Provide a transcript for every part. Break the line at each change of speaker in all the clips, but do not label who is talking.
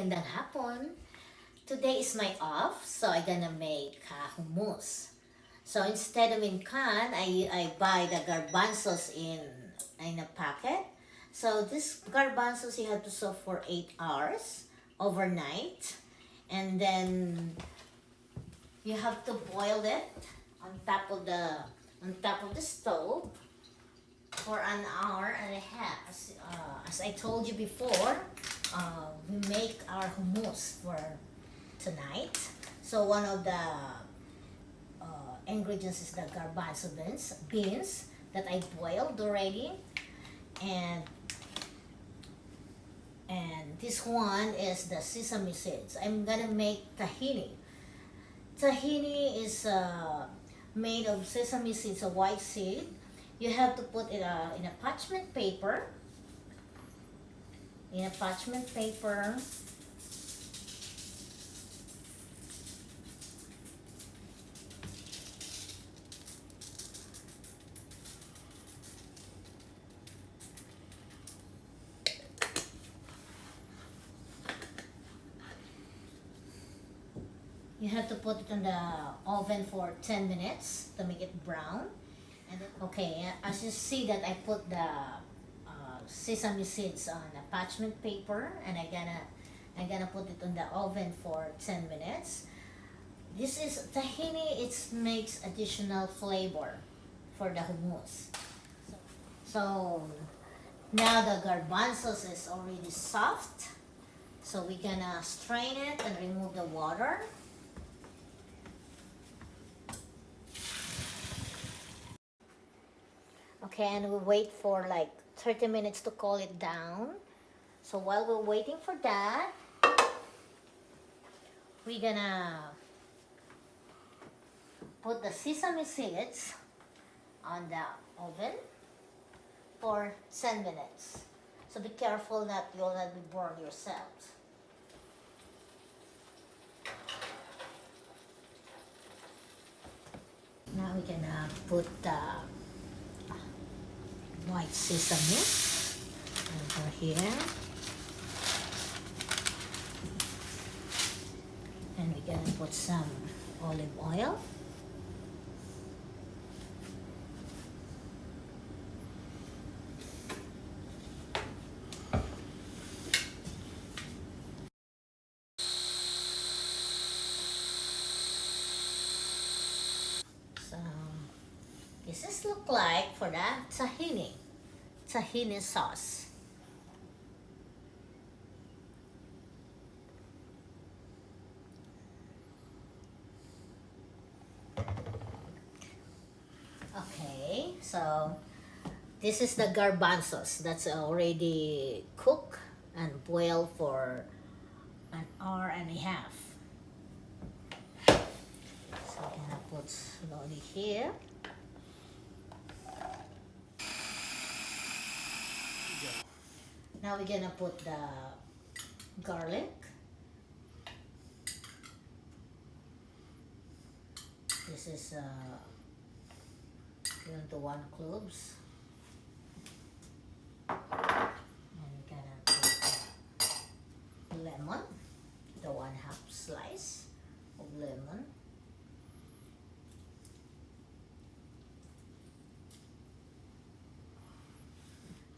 Magandang hapon. Today is my off, so I'm gonna make hummus. So instead of in can, I buy the garbanzos in a packet. So this garbanzos you have to soak for 8 hours overnight, and then you have to boil it on top of the stove for an hour and a half. As I told you before, we make our hummus for tonight. So one of the ingredients is the garbanzo beans that I boiled already, and this one is the sesame seeds. I'm gonna make tahini. Tahini is made of sesame seeds, a white seed. You have to put it in a parchment paper. In a parchment paper. You have to put it in the oven for 10 minutes to make it brown. And then, okay, as you see that I put the sesame seeds on a parchment paper, and I'm gonna put it in the oven for 10 minutes. This is tahini. It makes additional flavor for the hummus. So now the garbanzos is already soft. So we're gonna strain it and remove the water. Okay, and we wait for like 30 minutes to cool it down. So while we're waiting for that, we're gonna put the sesame seeds on the oven for 10 minutes. So be careful that you'll not be burned yourselves. Now we're gonna put the white sesame over here, and we're gonna put some olive oil. So this is look like for the tahini sauce. Okay, so this is the garbanzos that's already cooked and boiled for an hour and a half. So I'm gonna put slowly here. Now we're gonna put the garlic. This is 1 cloves. And we're gonna put lemon, the 1/2 slice of lemon.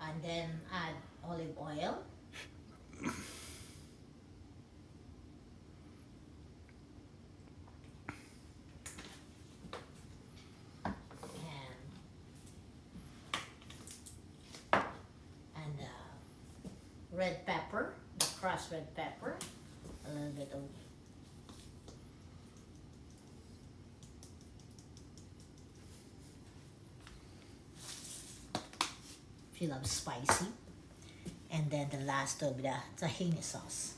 And then add olive oil. And red pepper, the crushed red pepper, a little bit of if you love spicy. And then the last will be the tahini sauce.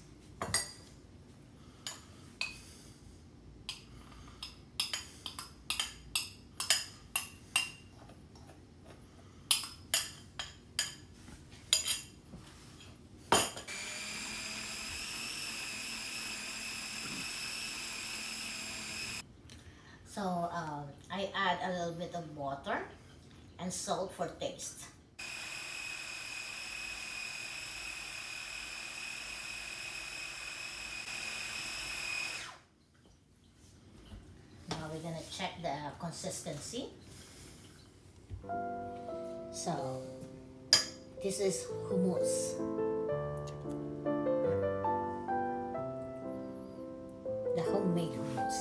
So I add a little bit of water and salt for taste. check the consistency. So this is hummus, the homemade hummus.